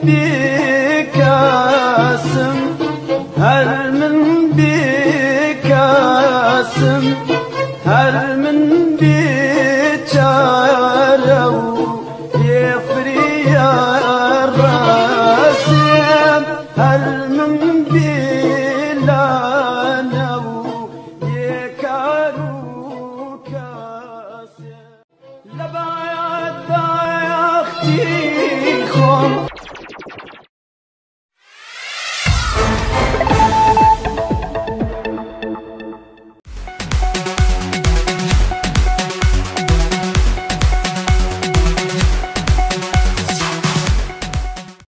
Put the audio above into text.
بكاسم هل من بكاسم هل من بيتشارو يفري الراسم هل من بلانو يكارو كاسم لبعد يا اختي خم